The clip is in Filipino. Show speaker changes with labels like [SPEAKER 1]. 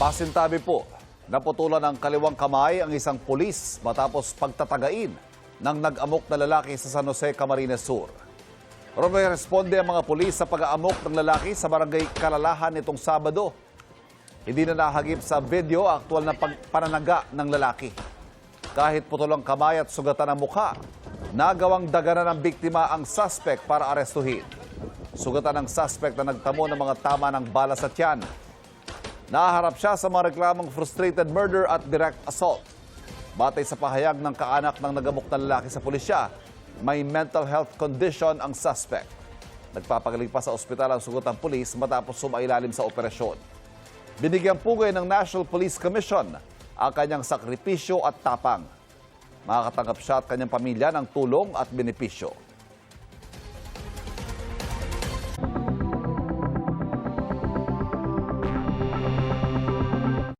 [SPEAKER 1] Pasintabi po, naputulan ng kaliwang kamay ang isang pulis matapos pagtatagain ng nag-amok na lalaki sa San Jose, Camarines Sur. Responde ang mga pulis sa pag-aamok ng lalaki sa barangay Kalalahan nitong Sabado. Hindi na nahagip sa video ang aktual na pananaga ng lalaki. Kahit putulang kamay at sugatan ng mukha, nagawang daganan ng biktima ang suspect para arestuhin. Sugatan ng suspect na nagtamo ng mga tama ng bala sa tiyan. Naharap siya sa mga reklamong frustrated murder at direct assault. Batay sa pahayag ng kaanak ng nagamok na lalaki sa pulisya, may mental health condition ang suspect. Nagpapagaling pa sa ospital ang sugatang pulis matapos sumailalim sa operasyon. Binigyang pugay ng National Police Commission ang kanyang sakripisyo at tapang. Makakatanggap siya at kanyang pamilya ng tulong at benepisyo.